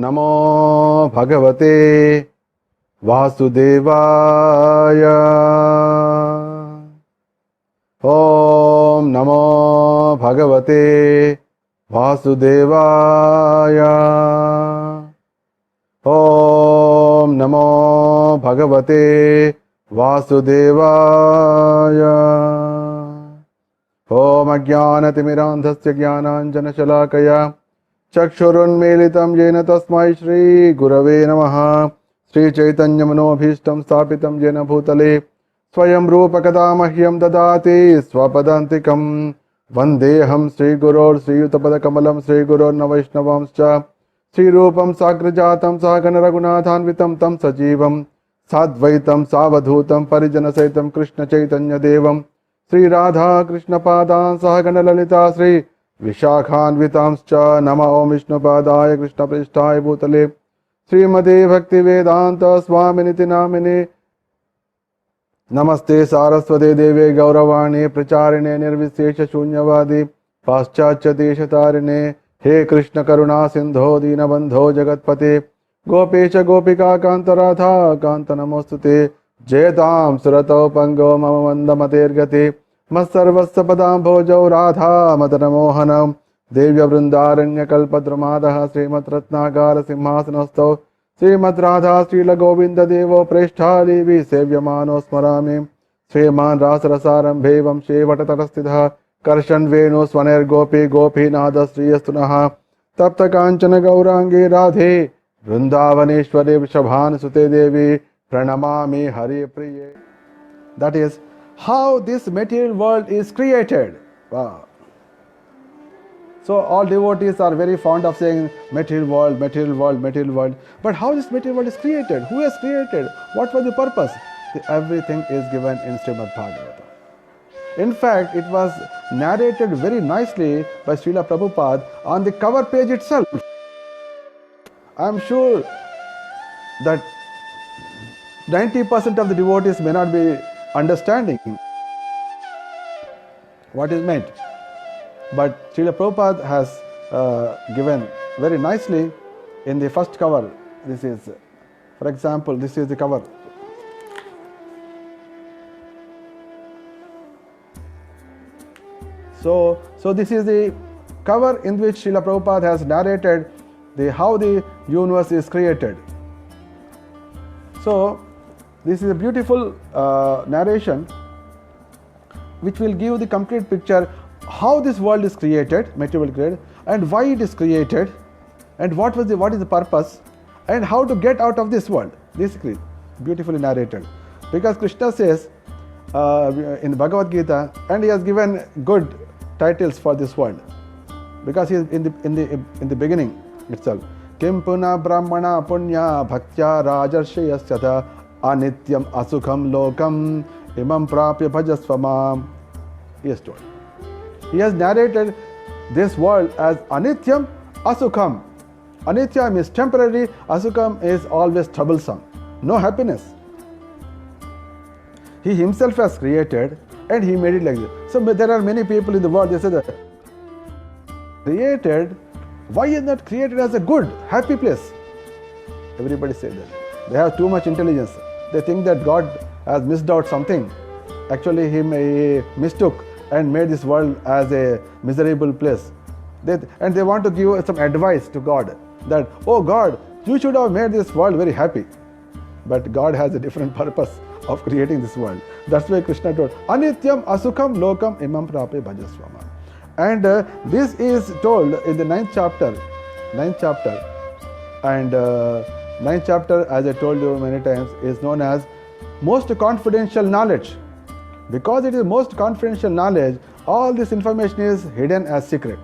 नमो भगवते वासुदेवाय। ओम नमो भगवते वासुदेवाय। ओम नमो भगवते वासुदेवाय। ओम अज्ञानतिमिरान्धस्य ज्ञानाञ्जनशलाकया चक्षुरुन्मीलितं येन तस्मै श्री गुरवे नमः। श्रीचैतन्यमनोभीष्टं स्थापितं येन भूतले स्वयं रूपकदा मह्यं ददाति स्वपदान्तिकं। वन्देऽहं श्रीगुरोर्श्रीयुतपदकमलं श्रीगुरोर्न वैष्णवांश्च श्रीरूपं साग्रजातं सहगणरघुनाथान्वितं तं सजीवं साद्वैतं सावधूतं परिजनसहितं कृष्णचैतन्यदेवं श्रीराधा कृष्णपादान् सहगणललिता श्री विशाखान्वितांश्च। नमः ओं विष्णुपादाय कृष्णप्रेष्ठाय भूतले श्रीमते भक्तिवेदान्त स्वामिनिति नामिने। नमस्ते सारस्वते देवे गौरवाणी प्रचारिणे निर्विशेष शून्यवादी पाश्चात्य देशतारिणे। हे कृष्ण करुणा सिंधो दीनबंधो जगत्पते गोपेश गोपिका कांत राधा कांत नमोस्तुते। जयतां सुरतौ पंगो मम मंदमतेर्गते मत्सर्वस्य पदाम्भोजौ राधा मदनमोहनं। देव्यवृन्दारण्यकल्पद्रुमादः श्रीमद्रत्नाकर सिंहासनस्थौ श्रीमद्राधा श्रीलगोविन्ददेवो प्रेष्ठादेवी सेव्यमानो स्मरामि। श्रीमान् रासरसारम्भे वंशे वटतटस्थितः कर्षन् वेणु स्वनैर्गोपी गोपीनाथ श्रीयस्तुनः। तप्त काञ्चन गौरांगे राधे वृन्दावनेश्वरे वृषभानुसुते देवी प्रणमामि हरिप्रिये। That is how this material world is created. Wow. So all devotees are very fond of saying material world, material world, material world. But how this material world is created? Who has created? What was the purpose? Everything is given in Srimad Bhagavatam. In fact, it was narrated very nicely by Srila Prabhupada on the cover page itself. I am sure that 90% of the devotees may not be understanding what is meant. But Srila Prabhupada has given very nicely in the first cover. This is, for example, this is the cover. So this is the cover in which Srila Prabhupada has narrated how the universe is created. So this is a beautiful narration which will give the complete picture how this world is created, material created, and why it is created, and what is the purpose, and how to get out of this world. This is beautifully narrated, because Krishna says in Bhagavad Gita, and he has given good titles for this world, because he is in the beginning itself. Kim puna brahmana punya bhaktya rajarshyasyata anityam asukham lokam imam prapya bhajasvamam. He has told. He has narrated this world as anityam asukham. Anityam is temporary, asukham is always troublesome, no happiness. He himself has created and he made it like this. So there are many people in the world, they say that created, why is not created as a good, happy place? Everybody says that. They have too much intelligence. They think that God has missed out something. Actually, he mistook and made this world as a miserable place. And they want to give some advice to God that, oh God, you should have made this world very happy. But God has a different purpose of creating this world. That's why Krishna told, Anityam asukham lokam imam prape bhajasvama. And this is told in the 9th chapter. And 9th chapter, as I told you many times, is known as most confidential knowledge. Because it is most confidential knowledge, all this information is hidden as secret.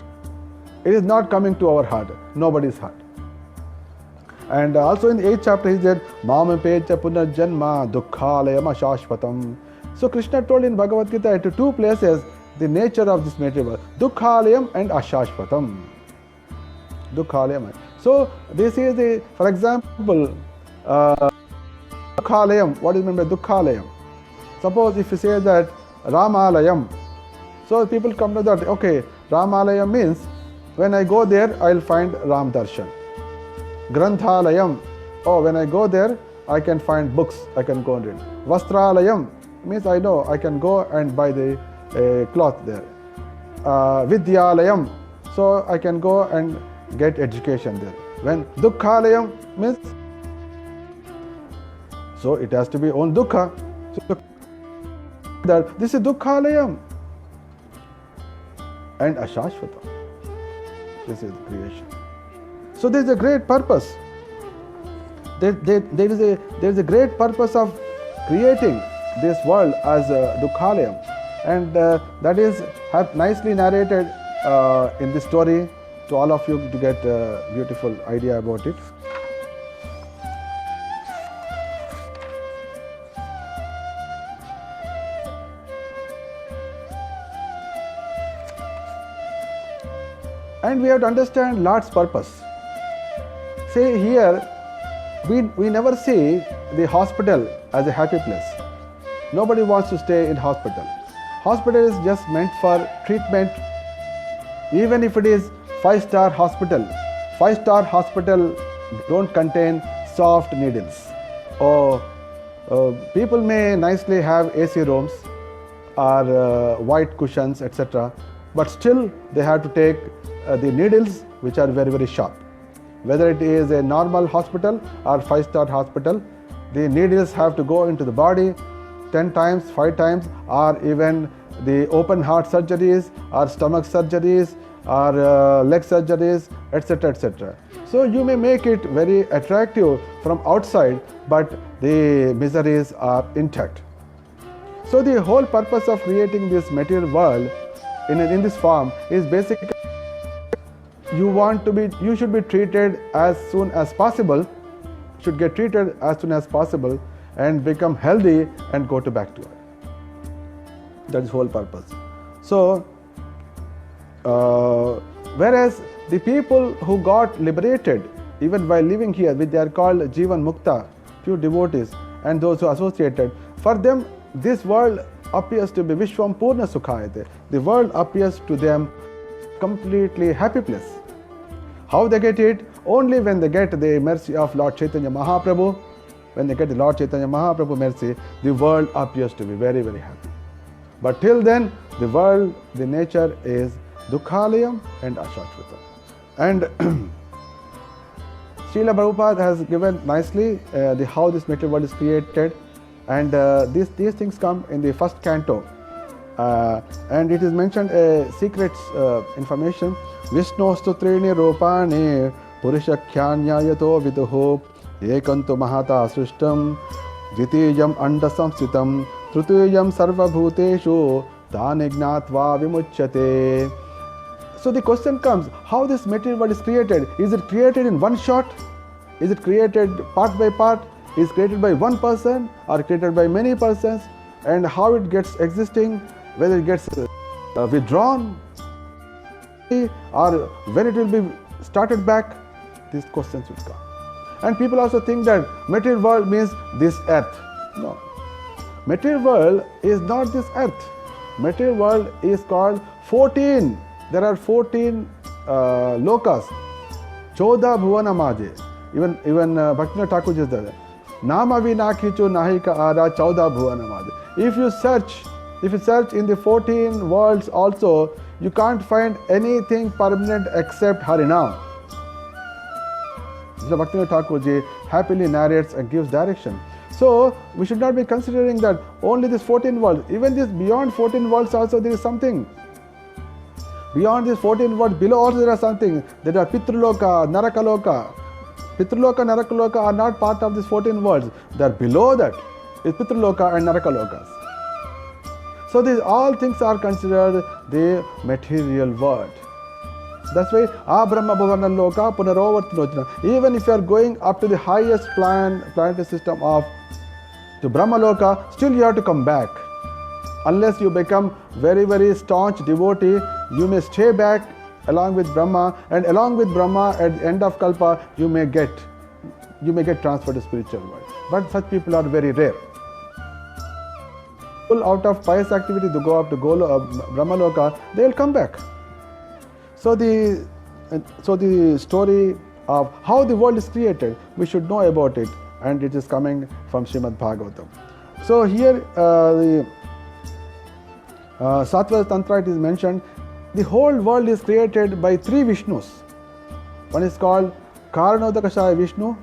It is not coming to our heart, nobody's heart. And also in the 8th chapter he said, Mamapecha punarjanma dukkhalayam ashashvatam. So Krishna told in Bhagavad Gita at two places the nature of this material world, dukkhalayam and ashashvatam. Dukkhalayam. So this is the, for example, dukkhalayam. What is meant by dukkhalayam? Suppose if you say that Ramalayam, so people come to that, okay, Ramalayam means when I go there, I'll find Ram Darshan. Granthalayam. Oh, when I go there, I can find books, I can go and read. Vastralayam means I know I can go and buy the cloth there. Vidyalayam, so I can go and get education there. When Dukkhalayam means, so it has to be on Dukkha. So that this is Dukkhalayam and Ashashvata. This is creation. So there is a great purpose. There is a great purpose of creating this world as Dukkhalayam, and that is nicely narrated in this story to all of you to get a beautiful idea about it. And we have to understand Lord's purpose. See here, we never see the hospital as a happy place. Nobody wants to stay in hospital. Hospital is just meant for treatment. Even if it is 5-star hospital, 5-star hospital don't contain soft needles. Or people may nicely have AC rooms or white cushions, etc. But still they have to take the needles which are very, very sharp. Whether it is a normal hospital or 5-star hospital, the needles have to go into the body 10 times, 5 times, or even the open heart surgeries or stomach surgeries or leg surgeries, etc., etc. So you may make it very attractive from outside, but the miseries are intact. So the whole purpose of creating this material world in this form is basically you should be treated as soon as possible, should get treated as soon as possible and become healthy and go back to it. That is whole purpose. So whereas the people who got liberated even while living here, which they are called Jivan Mukta, pure devotees, and those who are associated, for them this world appears to be Vishwam Purna Sukhayate. The world appears to them completely happy place. How they get it? Only when they get the mercy of Lord Chaitanya Mahaprabhu. When they get the Lord Chaitanya Mahaprabhu mercy, the world appears to be very, very happy. But till then, the world, the nature is Dukkhalayam and Ashashvata. And Srila Prabhupada has given nicely how this material world is created, and these things come in the first canto. And it is mentioned secret information. Vishnostu trini rupani purushakhyanyayato viduho ekantu mahata srishtam dvitiyam anda samsitam trutiyam sarva bhuteshu tanignatva vimuchyate. So the question comes, how this material world is created? Is it created in one shot? Is it created part by part? Is it created by one person or created by many persons? And how it gets existing, whether it gets withdrawn or when it will be started back, these questions will come. And people also think that material world means this earth. No. Material world is not this earth. Material world is called 14. There are 14 lokas. Choda bhuvana maje. Even Bhaktivinoda Thakur is there. Nama vinakhichu nahika ara chauda bhuvana maje. If you search in the 14 worlds also, you can't find anything permanent except Harinam. Bhaktivinoda Thakur happily narrates and gives direction. So we should not be considering that only this 14 worlds. Even this beyond 14 worlds also there is something. Beyond these 14 worlds, below also there are something. There are Pitraloka, Narakaloka. Pitraloka, Narakaloka are not part of these 14 worlds. They are below that. It's Pitraloka and Narakalokas. So these all things are considered the material world. That's why Abrahma Bhavana Loka Punarovartinochana. Even if you are going up to the highest planetary system of to Brahma Loka, still you have to come back. Unless you become very, very staunch devotee, you may stay back along with Brahma, and along with Brahma at the end of Kalpa, you may get transferred to spiritual world. But such people are very rare. People out of pious activity to go up to Brahma Loka, they will come back. So the story of how the world is created, we should know about it, and it is coming from Srimad Bhagavatam. So here the Sattva Tantra, it is mentioned, the whole world is created by three Vishnus. One is called Karanodakasaya Vishnu,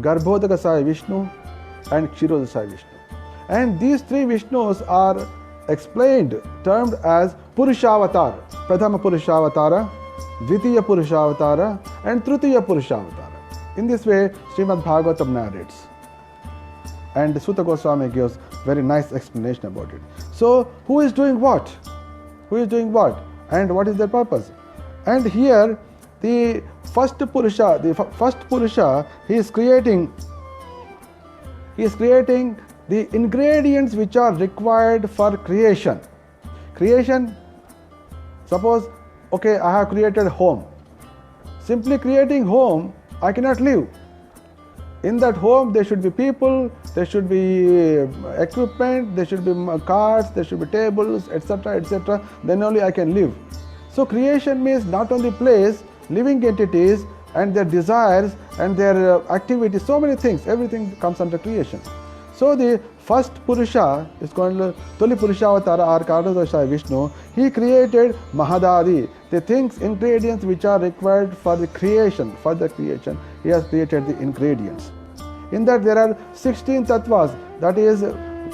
Garbhodakasaya Vishnu, and Kshirodakasaya Vishnu. And these three Vishnus are explained, termed as Purushavatara, Prathama Purushavatara, Dvitiya Purushavatara, and Tritiya Purushavatara. In this way, Srimad Bhagavatam narrates. And Sutta Goswami gives very nice explanation about it. So, who is doing what? Who is doing what? And what is their purpose? And here, the first Purusha, he is creating the ingredients which are required for creation. Creation, suppose, okay, I have created home. Simply creating home, I cannot live. In that home, there should be people, there should be equipment, there should be carts, there should be tables, etc., etc. Then only I can live. So creation means not only place, living entities and their desires and their activities, so many things, everything comes under creation. So the first Purusha is called Toli Purushavatara or Karanodakasaya Vishnu. He created Mahadadi, the things, ingredients which are required for the creation. For the creation, he has created the ingredients. In that there are 16 tattvas, that is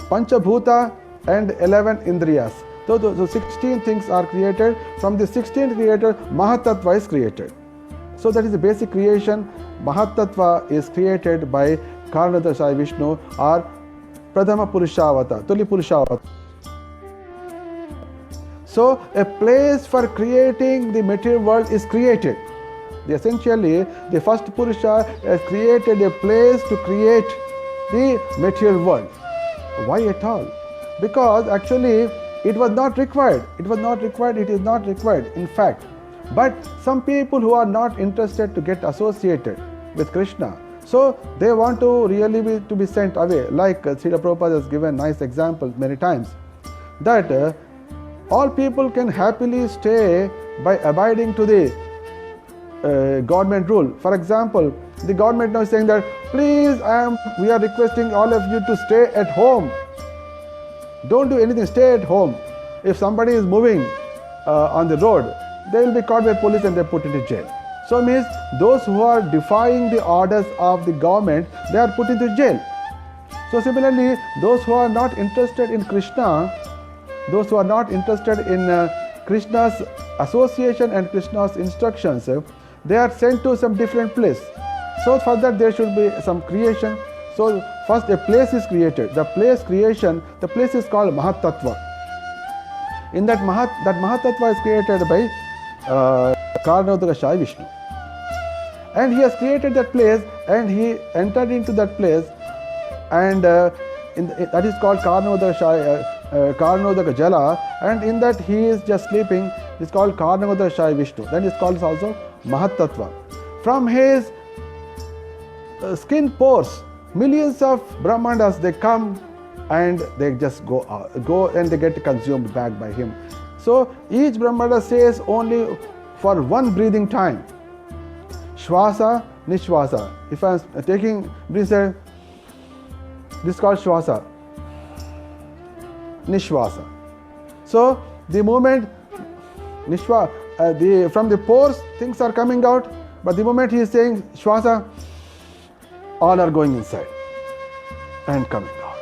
Panchabhuta and 11 Indriyas. So 16 things are created. From the 16th created, Mahatattva is created. So that is the basic creation. Mahatattva is created by Karanodakasaya Vishnu or Prathama Purushavata, Tuli Purushavata. So a place for creating the material world is created. Essentially, the first Purusha has created a place to create the material world. Why at all? Because actually it was not required. It was not required. It is not required, in fact. But some people who are not interested to get associated with Krishna, so they want to really be sent away. Like Srila Prabhupada has given nice examples many times, that all people can happily stay by abiding to the government rule. For example, the government now is saying that, please, we are requesting all of you to stay at home. Don't do anything, stay at home. If somebody is moving on the road, they will be caught by police and they put into jail. So it means those who are defying the orders of the government, they are put into jail. So similarly, those who are not interested in Krishna, those who are not interested in Krishna's association and Krishna's instructions, they are sent to some different place. So for that there should be some creation. So first a place is created. The place creation, the place is called Mahatattva. In that Mahatattva is created by Karanodakasaya Vishnu. And he has created that place and he entered into that place, and that is called Karanodaka Jala, and in that he is just sleeping. It's called Karanodakasaya Vishnu. Then it's called also Mahatattva. From his skin pores, millions of Brahmandas, they come and they just go and they get consumed back by him. So each Brahmanda says only for one breathing time, Shvasa, Nishvasa. If I am taking breath, this is called Shvasa, Nishvasa. So the moment from the pores things are coming out, but the moment he is saying Shvasa, all are going inside and coming out.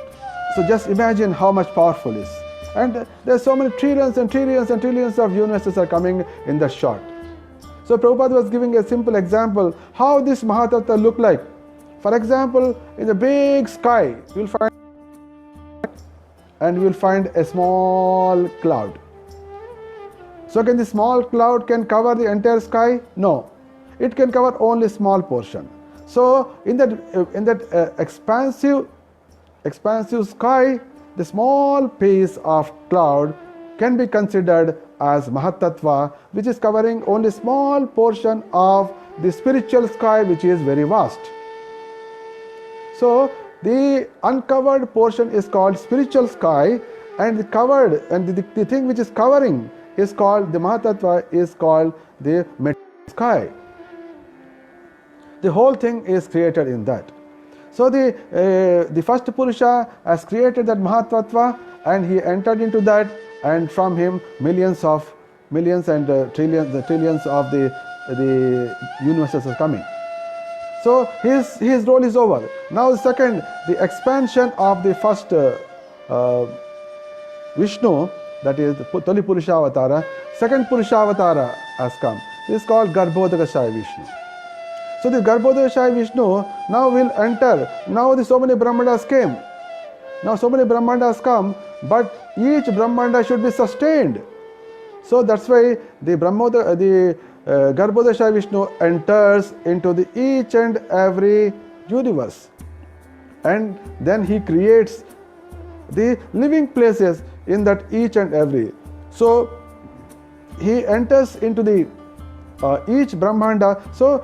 So just imagine how much powerful it is. And there are so many trillions and trillions and trillions of universes are coming in that shot. So Prabhupada was giving a simple example how this Mahatattva look like. For example, in the big sky, you will find a small cloud. So can the small cloud can cover the entire sky? No, it can cover only small portion. So in that expansive sky, the small piece of cloud can be considered as Mahatattva, which is covering only small portion of the spiritual sky, which is very vast. So the uncovered portion is called spiritual sky, and the covered and the thing which is covering is called the Mahatattva, is called the material sky. The whole thing is created in that. So the first Purusha has created that Mahatattva, and he entered into that, and from him millions and trillions of the universes are coming. So his role is over. Now the second, the expansion of the first Vishnu, that is the Toli Purusha Avatara. Second Purusha Avatara has come. This is called Garbhodakashaya Vishnu. So the Garbhodakashaya Vishnu now will enter. Now so many Brahmandas came. Now so many Brahmandas come, but each Brahmanda should be sustained. So that's why the Garbhodakashaya Vishnu enters into the each and every universe, and then he creates the living places in that each and every. So he enters into the each Brahmanda. So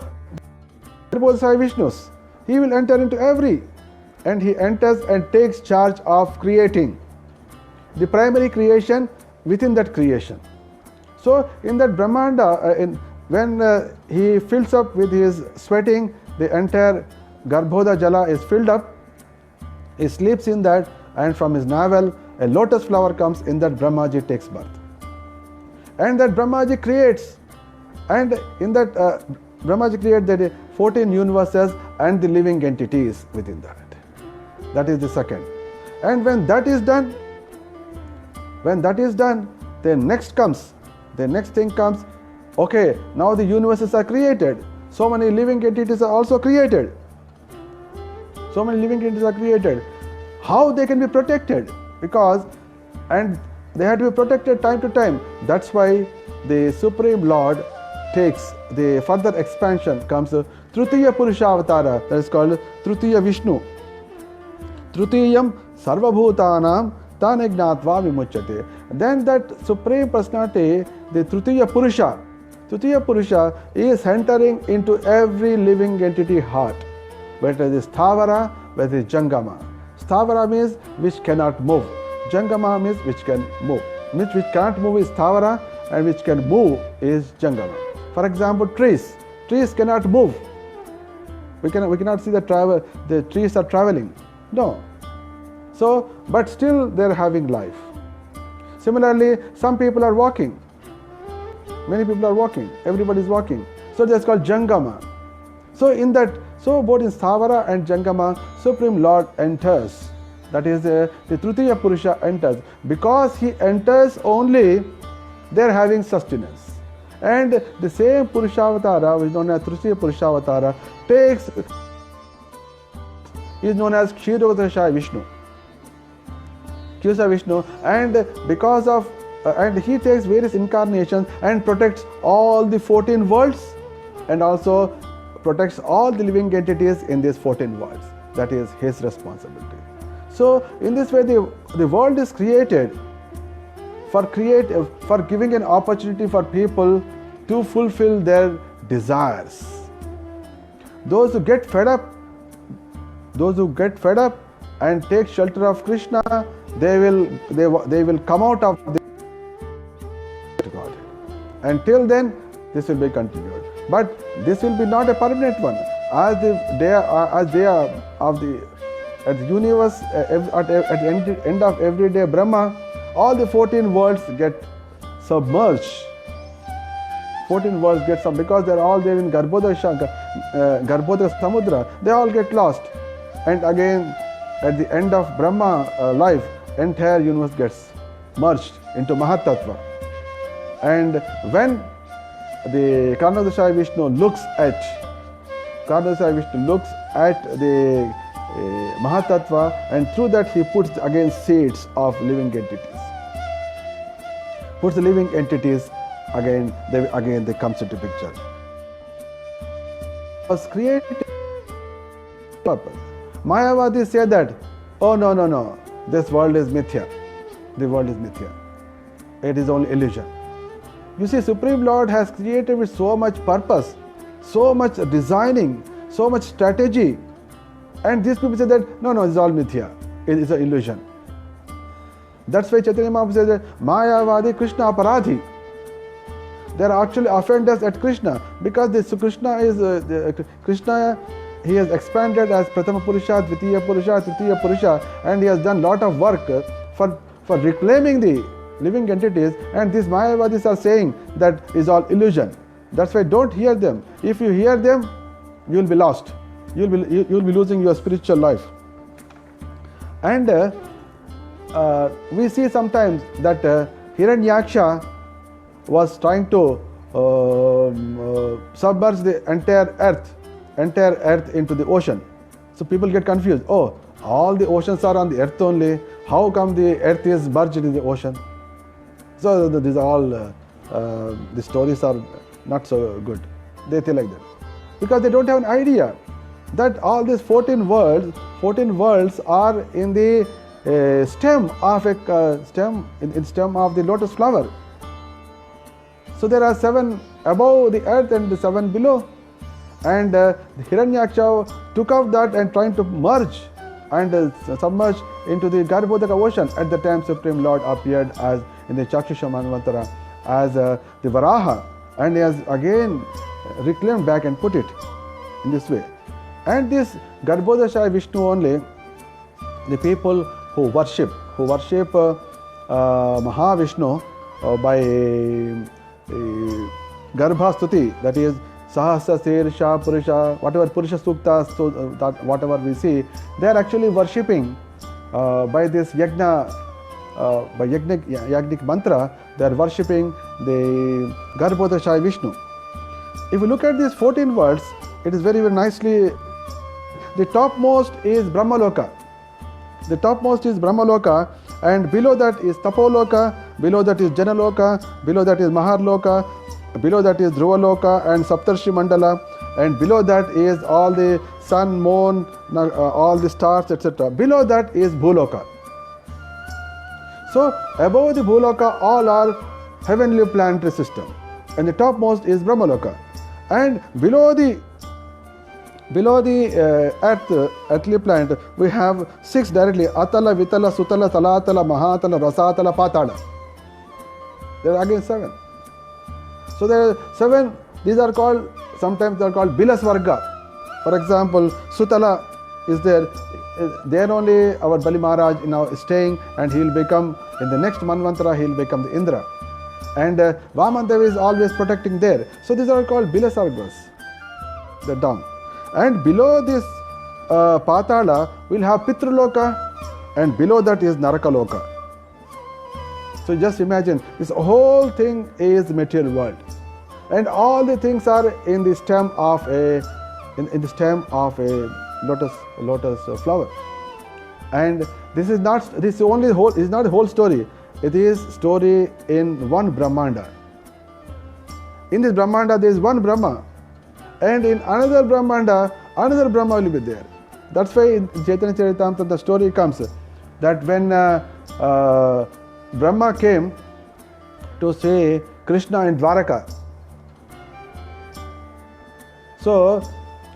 Garbhodakashaya Vishnus, he will enter into every, and he enters and takes charge of creating the primary creation within that creation. So in that Brahmanda, when he fills up with his sweating, the entire Garbhoda Jala is filled up. He sleeps in that, and from his navel a lotus flower comes. In that Brahmaji takes birth, and that Brahmaji creates, and in that Brahmaji creates the 14 universes and the living entities within that. That is the second. And when that is done, the next thing comes. Okay, now the universes are created. So many living entities are also created. How they can be protected? And they have to be protected time to time. That's why the Supreme Lord takes the further expansion, comes Tritiya Purusha Avatara, that is called Tritiya Vishnu. Trutiyam Sarvabhutanam Tanegnatva Vimuchyate. Then that Supreme Personality, the Tritiya Purusha is entering into every living entity heart, whether it is Sthavara, whether it is Jangama. Sthavara means which cannot move. Jangama means which can move. Which cannot move is Sthavara, and which can move is Jangama. For example, trees cannot move. We cannot see the trees are traveling. No. So, but still they are having life. Similarly, some people are walking. Many people are walking. Everybody is walking. So that's called Jangama. So both in Sthavara and Jangama, Supreme Lord enters. That is the Tritiya Purusha enters. Because he enters only, they are having sustenance. And the same Purushavatara, which is known as Tritiya Purushavatara, is known as Kshirodakashaya Vishnu. And because of and he takes various incarnations and protects all the 14 worlds, and also protects all the living entities in these 14 worlds. That is his responsibility. So in this way, the world is created for giving an opportunity for people to fulfill their desires. Those who get fed up and take shelter of Krishna, they will come out of the God. Until then, this will be continued. But this will be not a permanent one. At the universe, at the end of every day Brahma, all the 14 worlds get submerged. 14 worlds get some, because they are all there in Garbhodaka Samudra. They all get lost, and again at the end of Brahma life, entire universe gets merged into Mahatattva. And when the Karnadashaya Vishnu looks at the Mahatattva, and through that he puts again seeds of living entities. Puts the living entities again they comes into picture. Was created purpose. Mayavadis say that, oh no, this world is mithya. The world is mithya. It is only illusion. You see, Supreme Lord has created with so much purpose, so much designing, so much strategy. And these people say that, no, it's all mithya. It is an illusion. That's why Chaitanya Mahaprabhu says that Mayavadi Krishna Aparadhi. They are actually offenders at Krishna, because this Krishna is Krishna. He has expanded as Prathama Purusha, Dvitiya Purusha, Tritiya Purusha, and he has done lot of work for reclaiming the living entities. And these Mayavadis are saying that is all illusion. That's why don't hear them. If you hear them, you will be lost. You will be losing your spiritual life. And we see sometimes that Hiranyaksha was trying to submerge the entire earth into the ocean. So people get confused. Oh, all the oceans are on the earth only. How come the earth is merged in the ocean? So these are all the stories are not so good. They think like that because they don't have an idea that all these 14 worlds are in the stem of a stem of the lotus flower. So there are 7 above the earth and 7 below. And Hiranyaksha took up that and trying to merge and submerge into the Garbhodaka ocean. At the time, Supreme Lord appeared as in the Chakshusha Manvantara as the Varaha, and he has again reclaimed back and put it in this way. And this Garbhodaka Vishnu only, the people who worship Mahavishnu by Garbhastuti, that is Sahasra, Sirsha, Purusha, whatever Purusha Sukta, so that whatever we see, they are actually worshipping by this Yajna, by Yagnik mantra, they are worshipping the Garbhodaka Vishnu. If you look at these 14 words, it is very, very nicely. The topmost is Brahmaloka. The topmost is Brahmaloka, and below that is Tapoloka, below that is Janaloka, below that is Maharloka, below that is Dhruvaloka and Saptarshi Mandala, and below that is all the sun, moon, all the stars, etc. Below that is Bhuloka. So above the Bhuloka all are heavenly planetary system, and the topmost is Brahmaloka. And below the earthly planet, we have 6 directly: Atala, Vitala, Sutala, Talatala, Mahatala, Rasatala, Patala. There are again 7. So there are 7. These are called, sometimes they are called Bilasvarga. For example, Sutala is there. There only our Bali Maharaj now is staying, and he will become, in the next Manvantara, he will become the Indra. And Vamandev is always protecting there. So these are called Bilasvargas. They're down. And below this Patala, we'll have Pitraloka, and below that is Narakaloka. So just imagine, this whole thing is material world, and all the things are in the stem of a lotus flower. And this is not a whole story. It is story in one Brahmanda. In this Brahmanda there is one Brahma, and in another Brahmanda another Brahma will be there. That's why in Chaitanya Charitamrita the story comes that when Brahma came to see Krishna in Dwaraka. So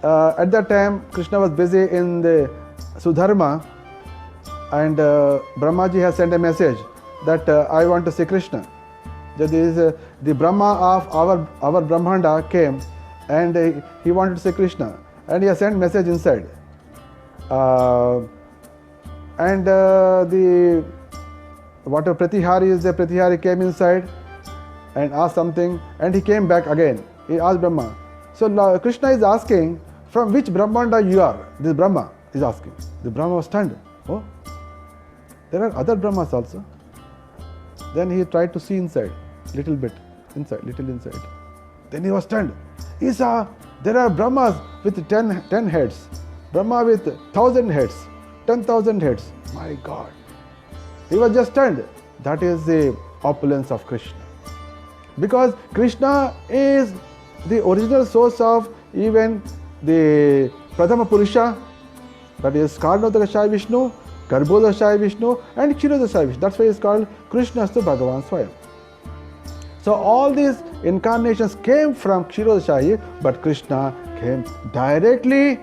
at that time Krishna was busy in the Sudharma, and Brahmaji has sent a message that I want to see Krishna. That is the Brahma of our Brahmanda came, and he wanted to see Krishna, and he has sent message inside. And the whatever Pratihari is there, Pratihari came inside and asked something, and he came back again. He asked Brahma. So Krishna is asking, from which Brahmanda you are? This Brahma is asking. The Brahma was stunned. Oh, there are other Brahmas also. Then he tried to see inside, little inside. Then he was stunned. He saw there are Brahmas with 10 heads, Brahma with 1,000 heads, 10,000 heads. My God. He was just stunned. That is the opulence of Krishna. Because Krishna is the original source of even the Prathama Purusha, that is Karnodakashaya Vishnu, Garbhodakashaya Vishnu and Kshirodakashaya Vishnu. That's why it's called Krishnastu Bhagavan Swayam. So all these incarnations came from Kshirodakashaya, but Krishna came directly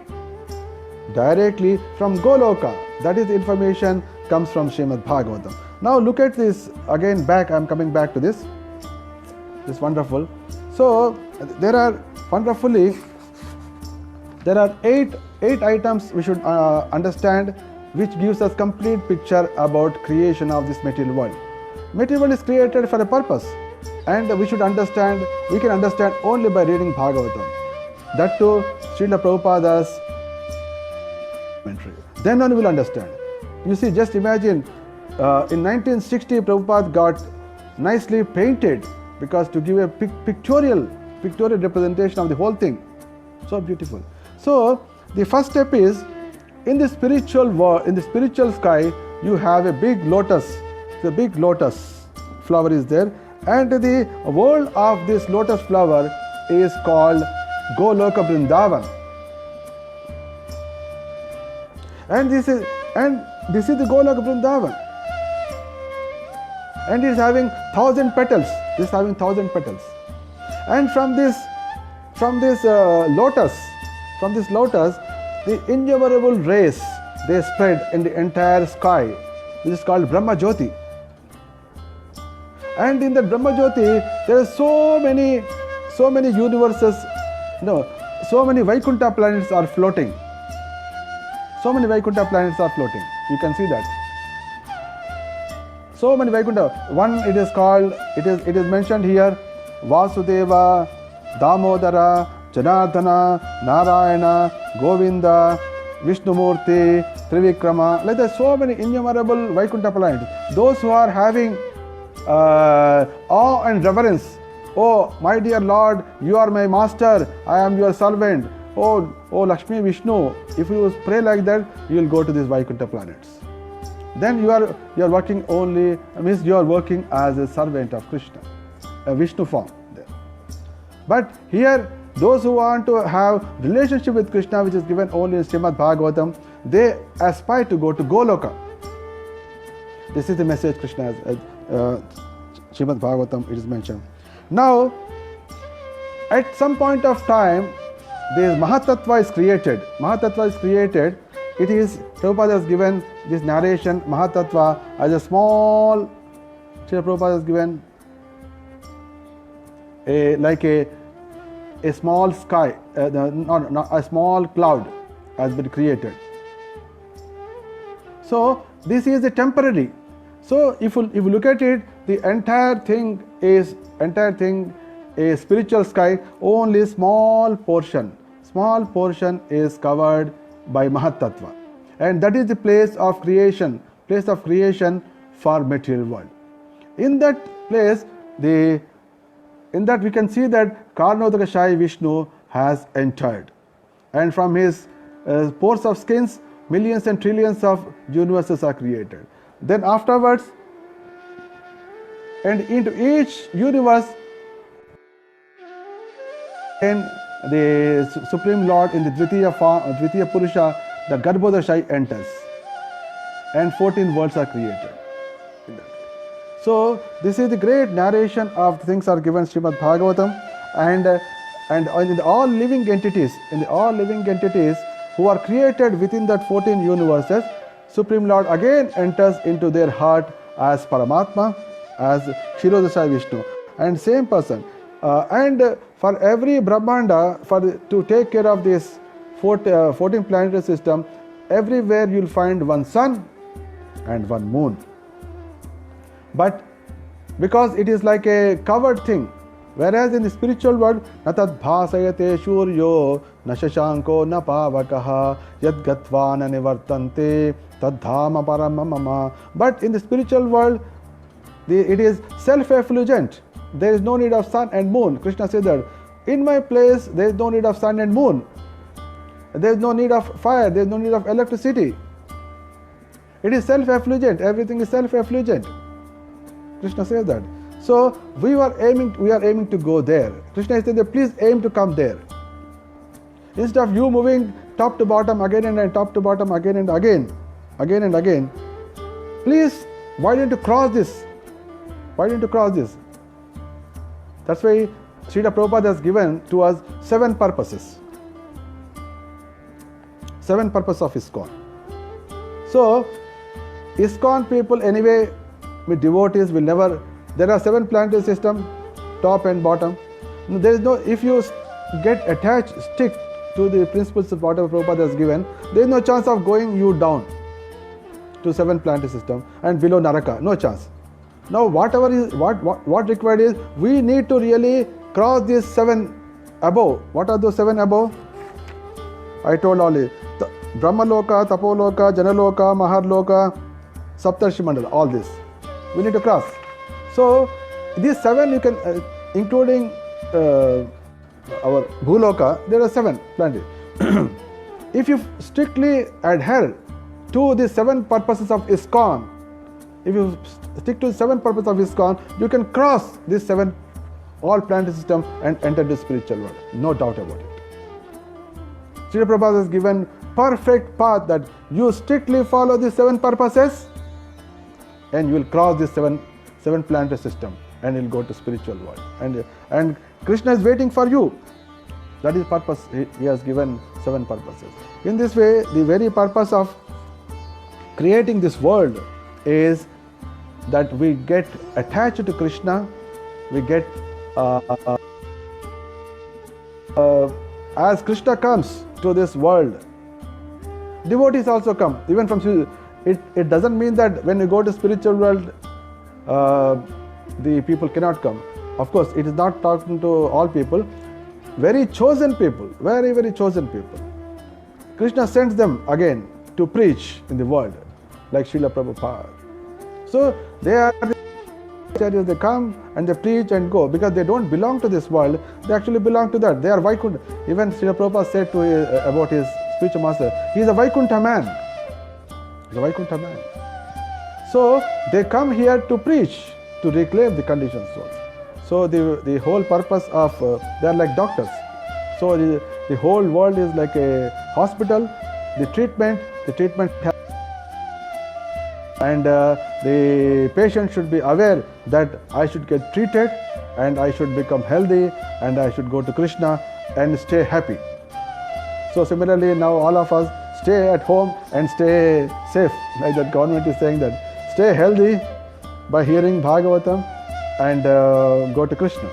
from Goloka. That is the information comes from Srimad Bhagavatam. Now look at this again back. I am coming back to this. This is wonderful. So there are eight items we should understand, which gives us complete picture about creation of this material world. Material world is created for a purpose, and we can understand only by reading Bhagavatam. That too, Srila Prabhupada's commentary. Then only we will understand. You see, just imagine, in 1960 Prabhupada got nicely painted, because to give a pictorial representation of the whole thing. So beautiful. So the first step is, in the spiritual world, in the spiritual sky, you have a big lotus. The big lotus flower is there, and the world of this lotus flower is called Goloka Vrindavan. And this is the Goloka Vrindavan. And it is having 1,000 petals. This is having 1,000 petals. And from this lotus, the innumerable rays, they spread in the entire sky, which is called Brahma Jyoti. And in that Brahma Jyoti, there are so many universes, so many Vaikuntha planets are floating. So many Vaikuntha planets are floating. You can see that. So many Vaikuntha. One, it is mentioned here, Vasudeva, Damodara, Janardana, Narayana, Govinda, Vishnumurti, Trivikrama. Like there are so many innumerable Vaikuntha planets. Those who are having awe and reverence. Oh, my dear Lord, you are my master, I am your servant. Oh Lakshmi Vishnu. If you pray like that, you will go to these Vaikuntha planets. Then you are working you are working as a servant of Krishna, a Vishnu form there. But here, those who want to have relationship with Krishna, which is given only in Srimad Bhagavatam, they aspire to go to Goloka. This is the message Krishna has, Srimad Bhagavatam, it is mentioned. Now, at some point of time, this Mahatattva is created. It is, Prabhupada has given this narration, Mahatattva, as a small, Srila Prabhupada has given a small sky, not a small cloud has been created. So this is a temporary. So if you look at it, the entire thing is a spiritual sky. Only small portion is covered by Mahatattva, and that is the place of creation for material world. In that place, we can see that Karnodaka Shai Vishnu has entered, and from his pores of skins, millions and trillions of universes are created. Then afterwards, and into each universe, and the Supreme Lord in the Dvitiya Purusha, the Garbhodakshai enters, and 14 worlds are created. So this is the great narration of things are given Srimad Bhagavatam, and in the all living entities, who are created within that 14 universes, Supreme Lord again enters into their heart as Paramatma, as Kshirodakshai Vishnu, and same person. And for every Brahmanda, to take care of this 14 planetary system, everywhere you will find one sun and one moon. But because it is like a covered thing, whereas in the spiritual world, natad bhasayate shuryo na shashanko na pavakaha yad gatva na nivartante tadhama paramamama. But in the spiritual world, it is self-effulgent. There is no need of sun and moon. Krishna said that, in my place there is no need of sun and moon. There is no need of fire, there is no need of electricity. It is self-effulgent, everything is self-effulgent. Krishna says that. So we are aiming to go there. Krishna said that please aim to come there. Instead of you moving top to bottom again and top to bottom again and again, please, why don't you cross this? That's why Srila Prabhupada has given to us 7 purposes. 7 purposes of ISKCON. So, ISKCON people anyway, with devotees will never, there are 7 planetary systems, top and bottom. There is no, if you get attached, stick to the principles of whatever Prabhupada has given, there is no chance of going you down to 7 planetary system and below Naraka, no chance. Now whatever is, what required is, we need to really cross these 7 above. What are those 7 above? I told already, Brahmaloka, Tapoloka, Janaloka, Maharloka, Saptarshi Mandala, all this we need to cross. So these 7 you can, including our Bhuloka, there are 7 planets. If you strictly adhere to the 7 purposes of ISKCON, if you stick to the 7 purposes of ISKCON, you can cross these 7 all planetary system and enter the spiritual world, no doubt about it. Srila Prabhupada has given perfect path that you strictly follow the 7 purposes and you will cross this 7 planetary system and you will go to spiritual world. And Krishna is waiting for you. That is purpose. He has given 7 purposes. In this way, the very purpose of creating this world is that we get attached to Krishna, we get as Krishna comes to this world, devotees also come, even from it doesn't mean that when you go to spiritual world, the people cannot come. Of course, it is not talking to all people. Very chosen people, very, very chosen people. Krishna sends them again to preach in the world, like Srila Prabhupada. So they are the acharyas, they come and they preach and go, because they don't belong to this world, they actually belong to that. They are Vaikuntha. Even Srila Prabhupada said about his spiritual master, he is a Vaikuntha man. He's a Vaikuntha man. So they come here to preach, to reclaim the conditioned souls. So the whole purpose of, they are like doctors. So the whole world is like a hospital. The treatment and the patient should be aware that I should get treated and I should become healthy and I should go to Krishna and stay happy. So similarly, now all of us stay at home and stay safe. Like the government is saying that stay healthy by hearing Bhagavatam and go to Krishna.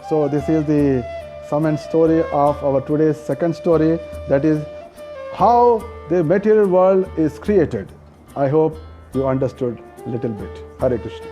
So this is the sum and story of our today's second story, that is how the material world is created. I hope you understood a little bit. Hare Krishna.